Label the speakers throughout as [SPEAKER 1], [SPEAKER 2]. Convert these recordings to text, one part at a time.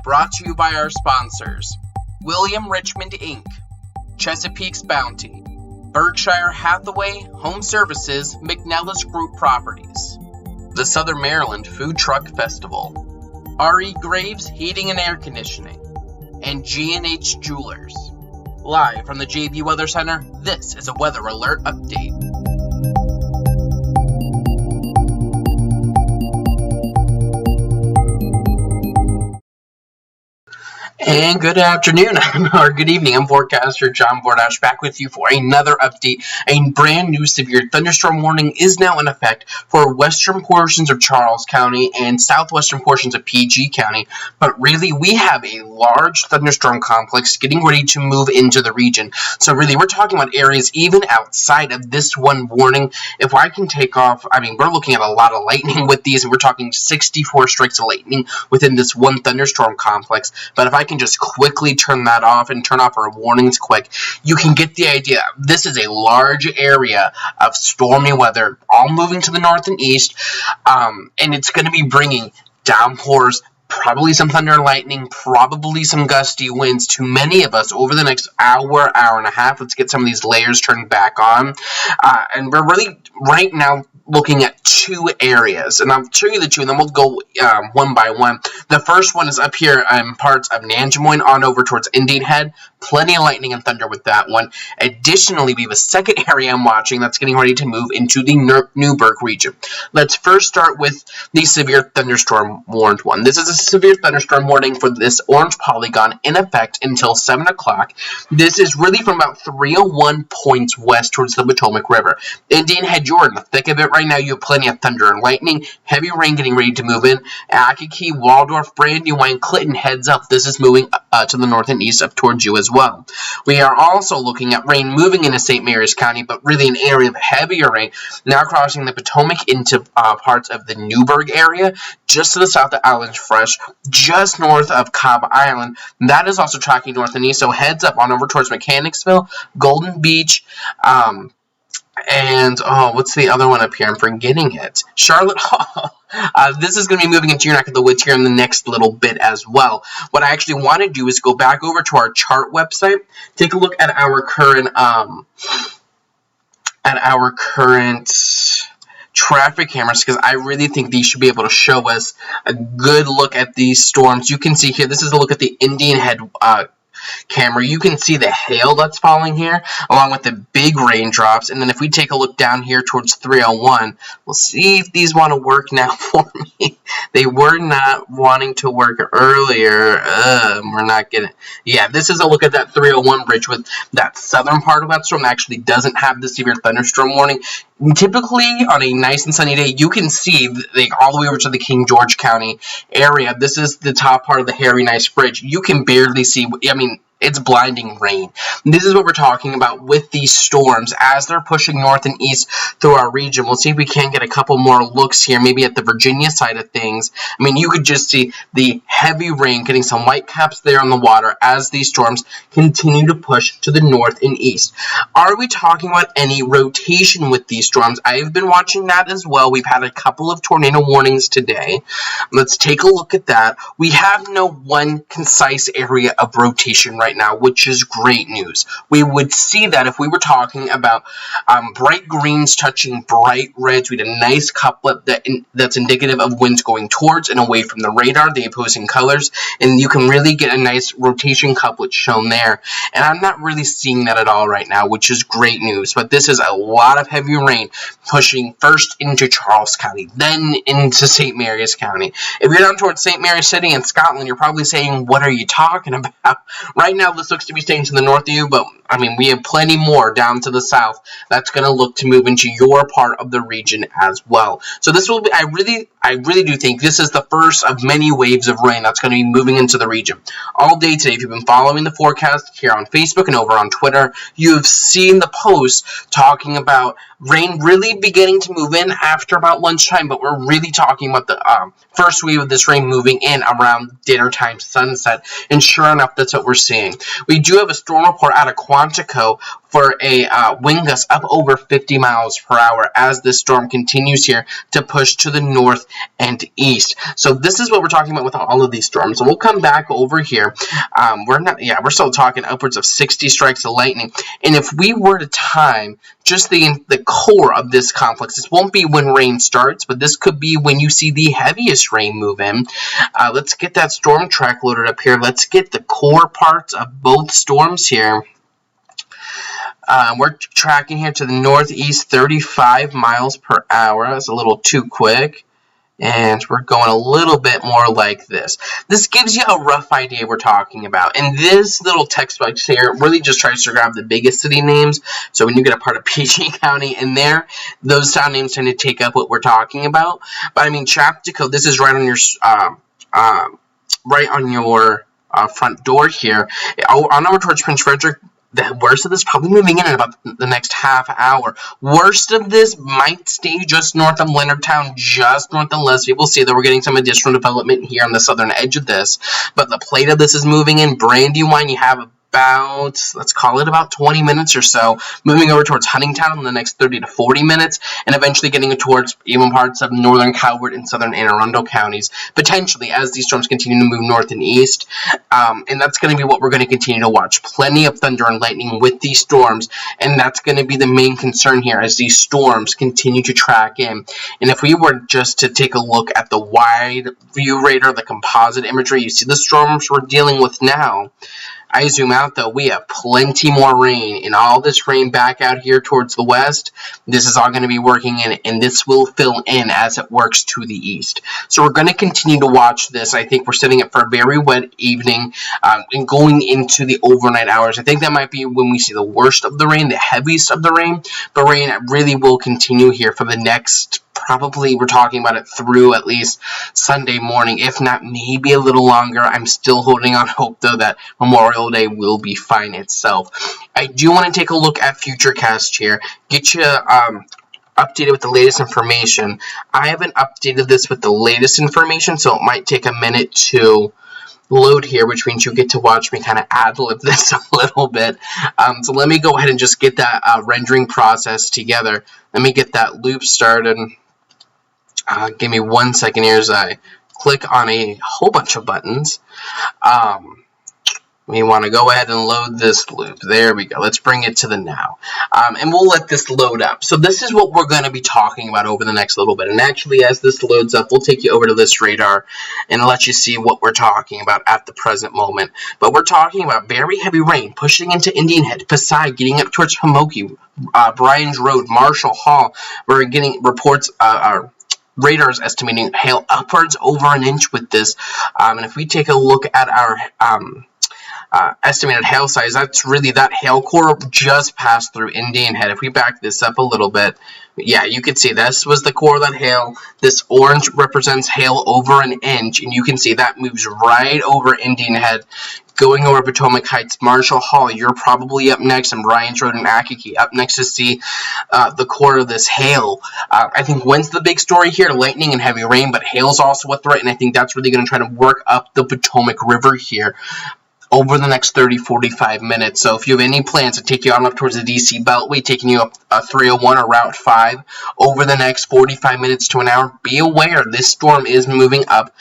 [SPEAKER 1] Brought to you by our sponsors, William Richmond Inc., Chesapeake's Bounty, Berkshire Hathaway Home Services, McNellis Group Properties, the Southern Maryland Food Truck Festival, R.E. Graves Heating and Air Conditioning, and G&H Jewelers. Live from the JB Weather Center, this is a Weather Alert Update. And good afternoon, or good evening. I'm Forecaster John Bordash, back with you for another update. A brand new severe thunderstorm warning is now in effect for western portions of Charles County and southwestern portions of PG County. But really, we have a large thunderstorm complex getting ready to move into the region. So really, we're talking about areas even outside of this one warning. If I can take off, we're looking at a lot of lightning with these, and we're talking 64 strikes of lightning within this one thunderstorm complex. But if I can just quickly turn that off and turn off our warnings quick, you can get the idea. This is a large area of stormy weather, all moving to the north and east, and it's going to be bringing downpours, probably some thunder and lightning, probably some gusty winds to many of us over the next hour, hour and a half. Let's get some of these layers turned back on. And we're really, right now, looking at two areas. And I'll show you the two, and then we'll go one by one. The first one is up here in parts of Nanjemoy on over towards Indian Head. Plenty of lightning and thunder with that one. Additionally, we have a second area I'm watching that's getting ready to move into the Newburgh region. Let's first start with the severe thunderstorm warned one. This is a severe thunderstorm warning for this orange polygon in effect until 7 o'clock. This is really from about 301 points west towards the Potomac River. Indian Head, you're in the thick of it right now. You have plenty of thunder and lightning, heavy rain getting ready to move in. Akankee, Waldorf, Brandywine, Clinton, heads up. This is moving to the north and east up towards you as well. We are also looking at rain moving into St. Mary's County, but really an area of heavier rain now crossing the Potomac into parts of the Newburgh area, just to the south of Island Fresh, just north of Cobb Island. That is also tracking north and east, so heads up on over towards Mechanicsville, Golden Beach, and, what's the other one up here? I'm forgetting it. Charlotte Hall. This is going to be moving into your neck of the woods here in the next little bit as well. What I actually want to do is go back over to our chart website, take a look at our current traffic cameras, because I really think these should be able to show us a good look at these storms. You can see here, this is a look at the Indian Head camera. You can see the hail that's falling here, along with the big raindrops. And then if we take a look down here towards 301, we'll see if these want to work now for me. They were not wanting to work earlier. We're not getting... Yeah, this is a look at that 301 bridge with that southern part of that storm that actually doesn't have the severe thunderstorm warning. Typically, on a nice and sunny day, you can see all the way over to the King George County area. This is the top part of the Harry Nice Bridge. You can barely see... it's blinding rain. This is what we're talking about with these storms as they're pushing north and east through our region. We'll see if we can get a couple more looks here, maybe at the Virginia side of things. You could just see the heavy rain, getting some white caps there on the water as these storms continue to push to the north and east. Are we talking about any rotation with these storms? I've been watching that as well. We've had a couple of tornado warnings today. Let's take a look at that. We have no one concise area of rotation right now, which is great news. We would see that if we were talking about bright greens touching bright reds. We had a nice couplet that's indicative of winds going towards and away from the radar, the opposing colors, and you can really get a nice rotation couplet shown there. And I'm not really seeing that at all right now, which is great news. But this is a lot of heavy rain pushing first into Charles County, then into St. Mary's County. If you're down towards St. Mary's City in Scotland, you're probably saying, what are you talking about? Right now, this looks to be staying to the north of you, but we have plenty more down to the south that's going to look to move into your part of the region as well. So this will be, I really do think this is the first of many waves of rain that's going to be moving into the region. All day today, if you've been following the forecast here on Facebook and over on Twitter, you have seen the posts talking about rain really beginning to move in after about lunchtime, but we're really talking about the first wave of this rain moving in around dinner time, sunset, and sure enough, that's what we're seeing. We do have a storm report out of Quantico Quantico for a wind gust up over 50 miles per hour as this storm continues here to push to the north and east. So this is what we're talking about with all of these storms. So we'll come back over here. We're still talking upwards of 60 strikes of lightning. And if we were to time just the core of this complex, this won't be when rain starts, but this could be when you see the heaviest rain move in. Let's get that storm track loaded up here. Let's get the core parts of both storms here. We're tracking here to the northeast, 35 miles per hour. That's a little too quick. And we're going a little bit more like this. This gives you a rough idea we're talking about. And this little text box here really just tries to grab the biggest city names. So when you get a part of PG County in there, those sound names tend to take up what we're talking about. But I mean, Chaptico, this is right on your front door here. On over towards Prince Frederick. The worst of this probably moving in about the next half hour. Worst of this might stay just north of Leonardtown, just north of Leslie. We'll see that we're getting some additional development here on the southern edge of this. But the plate of this is moving in. Brandywine, you have about, let's call it about 20 minutes or so, moving over towards Huntingtown in the next 30 to 40 minutes, and eventually getting towards even parts of northern Coward and southern Anne Arundel counties, potentially as these storms continue to move north and east. And that's going to be what we're going to continue to watch. Plenty of thunder and lightning with these storms, and that's going to be the main concern here as these storms continue to track in. And if we were just to take a look at the wide view radar, the composite imagery, you see the storms we're dealing with now. I zoom out, though, we have plenty more rain, and all this rain back out here towards the west, this is all going to be working in, and this will fill in as it works to the east. So we're going to continue to watch this. I think we're setting it for a very wet evening and going into the overnight hours. I think that might be when we see the worst of the rain, the heaviest of the rain, but rain really will continue here for the next, probably we're talking about it through at least Sunday morning, if not maybe a little longer. I'm still holding on hope, though, that Memorial Day will be fine itself. I do want to take a look at Futurecast here, get you updated with the latest information. I haven't updated this with the latest information, so it might take a minute to load here, which means you get to watch me kind of ad-lib this a little bit. So let me go ahead and just get that rendering process together. Let me get that loop started. Give me 1 second here as I click on a whole bunch of buttons. We want to go ahead and load this loop. There we go. Let's bring it to the now. And we'll let this load up. So this is what we're going to be talking about over the next little bit. And actually, as this loads up, we'll take you over to this radar and let you see what we're talking about at the present moment. But we're talking about very heavy rain pushing into Indian Head, Pasai, getting up towards Homoki, Bryan's Road, Marshall Hall. We're getting reports, radars estimating hail upwards over an inch with this. And if we take a look at our estimated hail size, that's really that hail core just passed through Indian Head. If we back this up a little bit, yeah, you can see this was the core of that hail. This orange represents hail over an inch, and you can see that moves right over Indian Head, going over Potomac Heights, Marshall Hall. You're probably up next, and Bryan's Road and Akaki up next to see the core of this hail. I think wind's the big story here, lightning and heavy rain, but hail's also a threat, and I think that's really going to try to work up the Potomac River here over the next 30-45 minutes. So if you have any plans to take you on up towards the DC Beltway, taking you up 301 or Route 5 over the next 45 minutes to an hour, be aware this storm is moving up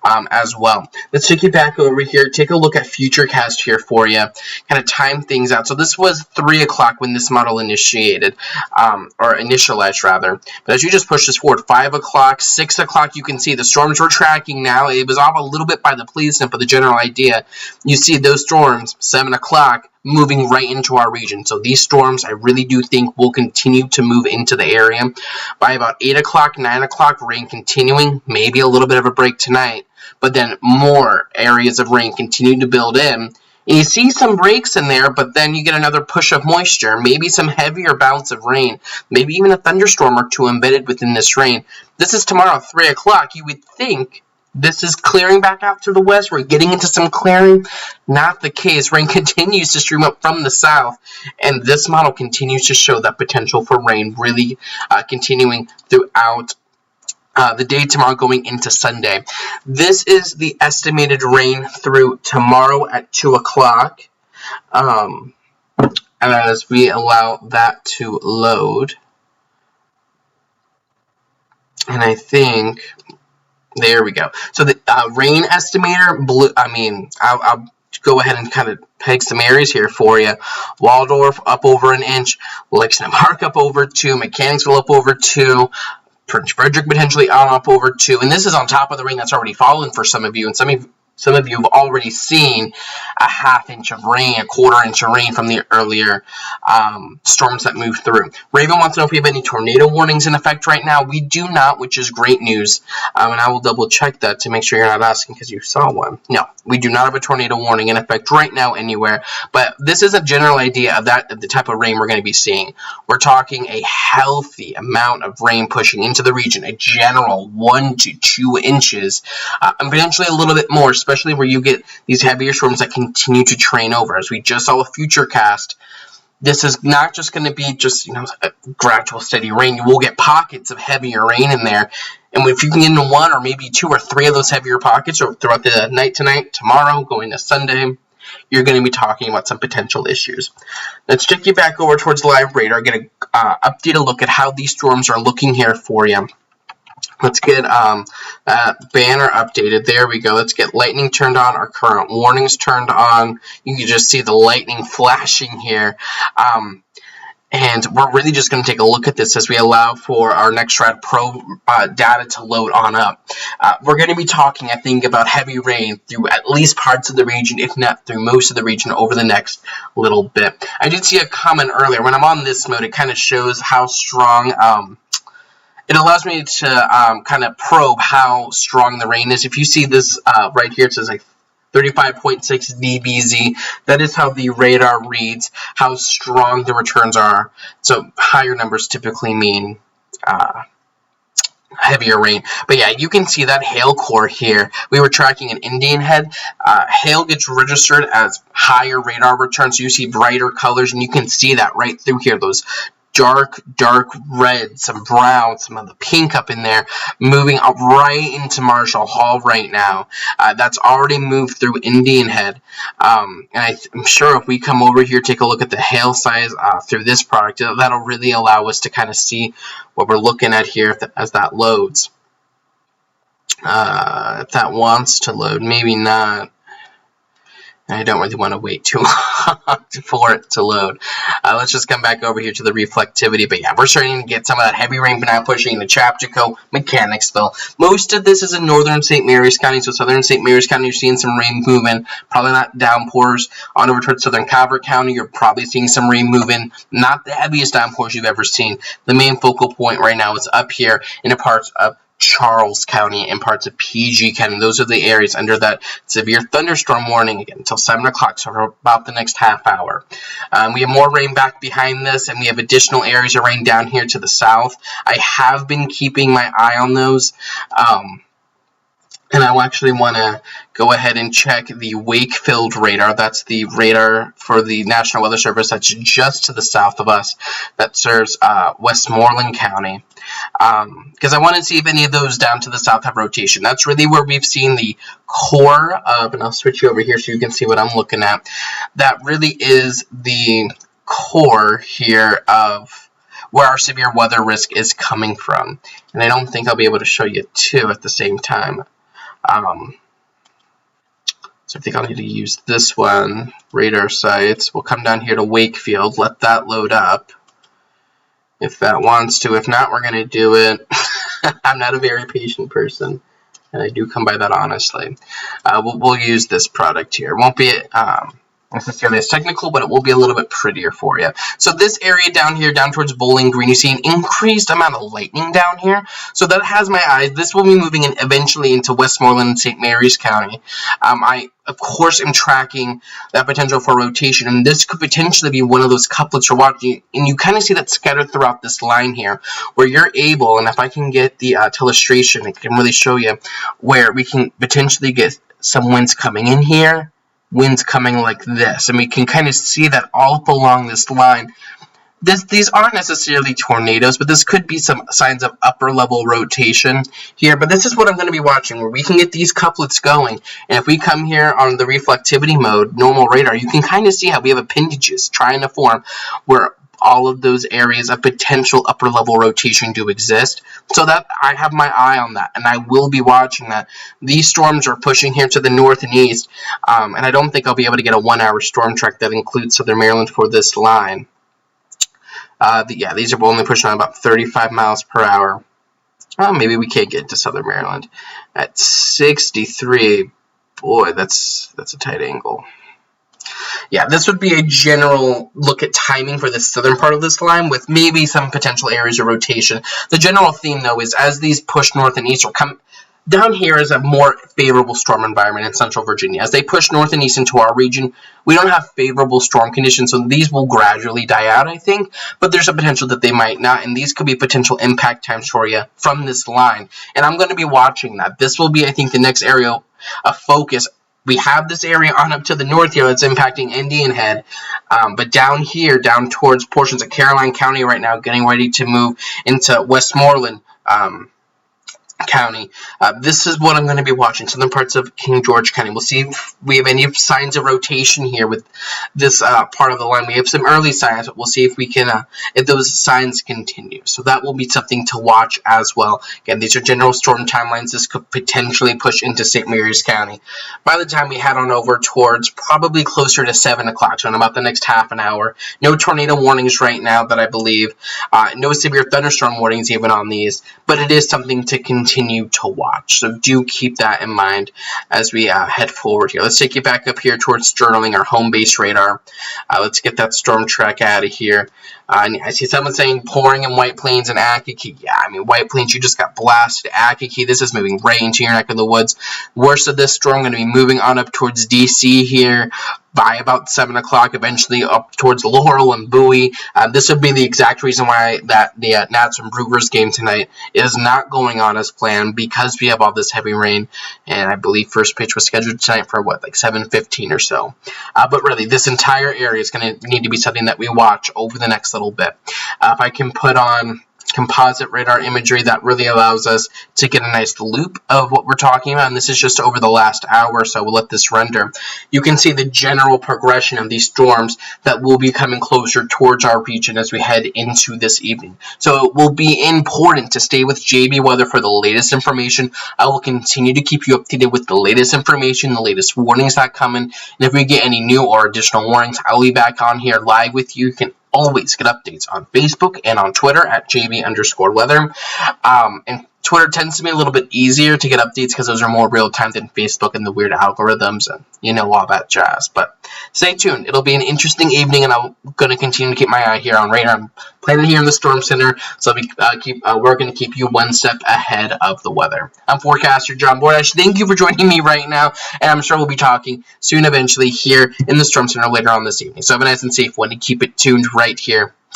[SPEAKER 1] as well. Let's take you back over here, take a look at Futurecast here for you, kind of time things out. So this was 3 o'clock when this model initiated, or initialized rather. But as you just push this forward, 5 o'clock, 6 o'clock, you can see the storms we're tracking now. It was off a little bit by the placement, but the general idea, you see those storms, 7 o'clock, moving right into our region. So these storms, I really do think, will continue to move into the area. By about 8 o'clock, 9 o'clock, rain continuing, maybe a little bit of a break tonight, but then more areas of rain continue to build in. And you see some breaks in there, but then you get another push of moisture, maybe some heavier bouts of rain, maybe even a thunderstorm or two embedded within this rain. This is tomorrow at 3 o'clock. You would think this is clearing back out to the west. We're getting into some clearing. Not the case. Rain continues to stream up from the south, and this model continues to show that potential for rain really continuing throughout the day tomorrow going into Sunday. This is the estimated rain through tomorrow at 2 o'clock. as we allow that to load. And I think, there we go. So the rain estimator, I'll go ahead and kind of peg some areas here for you. Waldorf up over an inch, Lexington Park up over 2, Mechanicsville up over 2, Prince Frederick potentially up over 2, and this is on top of the rain that's already fallen for some of you, and some of you have already seen a ½ inch of rain, a ¼ inch of rain from the earlier storms that moved through. Raven wants to know if we have any tornado warnings in effect right now. We do not, which is great news, and I will double check that to make sure you're not asking because you saw one. No, we do not have a tornado warning in effect right now anywhere, but this is a general idea of the type of rain we're going to be seeing. We're talking a healthy amount of rain pushing into the region, a general 1 to 2 inches, and potentially a little bit more, especially where you get these heavier storms that continue to train over. As we just saw a future cast, this is not just going to be just a gradual steady rain. You will get pockets of heavier rain in there, and if you can get into 1 or maybe 2 or 3 of those heavier pockets throughout the night tonight, tomorrow, going to Sunday, you're going to be talking about some potential issues. Let's check you back over towards the live radar, get a update a look at how these storms are looking here for you. Let's get banner updated. There we go. Let's get lightning turned on. Our current warnings turned on. You can just see the lightning flashing here. And we're really just going to take a look at this as we allow for our NextRad Pro data to load on up. We're going to be talking, I think, about heavy rain through at least parts of the region, if not through most of the region, over the next little bit. I did see a comment earlier. When I'm on this mode, it kind of shows how strong... it allows me to kind of probe how strong the rain is. If you see this right here, it says like 35.6 dBz. That is how the radar reads how strong the returns are. So higher numbers typically mean heavier rain. But yeah, you can see that hail core here. We were tracking an Indian Head. Hail gets registered as higher radar returns. So you see brighter colors, and you can see that right through here. Those dark red, some brown, some of the pink up in there, moving up right into Marshall Hall right now. That's already moved through Indian Head. And I'm sure if we come over here, take a look at the hail size through this product, that'll really allow us to kind of see what we're looking at here as that loads. If that wants to load, maybe not. I don't really want to wait too long for it to load. Let's just come back over here to the reflectivity. But yeah, we're starting to get some of that heavy rain now pushing into Chapchico, Mechanicsville. Most of this is in northern St. Mary's County, so southern St. Mary's County, you're seeing some rain moving. Probably not downpours. On over towards southern Calvert County, you're probably seeing some rain moving. Not the heaviest downpours you've ever seen. The main focal point right now is up here in the parts of Charles County and parts of PG County. Those are the areas under that severe thunderstorm warning again until 7 o'clock, so for about the next half hour. We have more rain back behind this, and we have additional areas of rain down here to the south. I have been keeping my eye on those. And I actually want to go ahead and check the Wakefield radar. That's the radar for the National Weather Service that's just to the south of us that serves Westmoreland County. Because I want to see if any of those down to the south have rotation. That's really where we've seen the core of, and I'll switch you over here so you can see what I'm looking at. That really is the core here of where our severe weather risk is coming from. And I don't think I'll be able to show you two at the same time. So I think I'll need to use this one, radar sites. We'll come down here to Wakefield, let that load up if that wants to. If not, we're going to do it. I'm not a very patient person, and I do come by that honestly. We'll use this product here. It won't be necessarily as technical, but it will be a little bit prettier for you. So this area down here, down towards Bowling Green, you see an increased amount of lightning down here. So that has my eyes. This will be moving in eventually into Westmoreland and St. Mary's County. I, of course, am tracking that potential for rotation, and this could potentially be one of those couplets you're watching, and you kind of see that scattered throughout this line here, where you're able, and if I can get the illustration, I can really show you where we can potentially get some winds coming in here, winds coming like this, and we can kind of see that all up along this line. These aren't necessarily tornadoes, but this could be some signs of upper level rotation here. But this is what I'm going to be watching, where we can get these couplets going. And if we come here on the reflectivity mode, normal radar, you can kind of see how we have appendages trying to form where all of those areas of potential upper level rotation do exist. So that I have my eye on that, and I will be watching that. These storms are pushing here to the north and east, and I don't think I'll be able to get a 1-hour storm track that includes Southern Maryland for this line. Yeah, these are only pushing on about 35 miles per hour. Maybe we can't get to Southern Maryland at 63. Boy, that's a tight angle. Yeah, this would be a general look at timing for the southern part of this line with maybe some potential areas of rotation. The general theme, though, is as these push north and east, or come down here is a more favorable storm environment in central Virginia. As they push north and east into our region, we don't have favorable storm conditions, so these will gradually die out, I think, but there's a potential that they might not, and these could be potential impact times for you from this line, and I'm going to be watching that. This will be, I think, the next area of focus. We have this area on up to the north here that's impacting Indian Head, but down here, down towards portions of Caroline County right now, getting ready to move into Westmoreland County. This is what I'm going to be watching, southern parts of King George County. We'll see if we have any signs of rotation here with this part of the line. We have some early signs, but we'll see if we can, if those signs continue. So that will be something to watch as well. Again, these are general storm timelines. This could potentially push into St. Mary's County. By the time we head on over towards probably closer to 7 o'clock, so in about the next half an hour. No tornado warnings right now that I believe. No severe thunderstorm warnings even on these, but it is something to continue to watch. So do keep that in mind as we head forward here. Let's take you back up here towards journaling our home base radar. Let's get that storm track out of here. And I see someone saying pouring in White Plains and Akakie. Yeah, I mean, White Plains, you just got blasted. Akakie, this is moving right into your neck of the woods. Worst of this storm going to be moving on up towards D.C. here by about 7 o'clock, eventually up towards Laurel and Bowie. This would be the exact reason why that the Nats and Brewers game tonight is not going on as planned, because we have all this heavy rain, and I believe first pitch was scheduled tonight for, what, like 7:15 or so. But really, this entire area is going to need to be something that we watch over the next little bit. If I can put on composite radar imagery, that really allows us to get a nice loop of what we're talking about, and this is just over the last hour, so we'll let this render. You can see the general progression of these storms that will be coming closer towards our region as we head into this evening. So it will be important to stay with JB Weather for the latest information. I will continue to keep you updated with the latest information, the latest warnings that come in, and if we get any new or additional warnings, I'll be back on here live with you. You can always get updates on Facebook and on Twitter at JB_weather. And Twitter tends to be a little bit easier to get updates because those are more real-time than Facebook and the weird algorithms and you know all that jazz. But stay tuned. It'll be an interesting evening, and I'm going to continue to keep my eye here on radar. I'm planning here in the Storm Center, so we're going to keep you one step ahead of the weather. I'm Forecaster John Bordash. Thank you for joining me right now, and I'm sure we'll be talking soon eventually here in the Storm Center later on this evening. So have a nice and safe one, and keep it tuned right here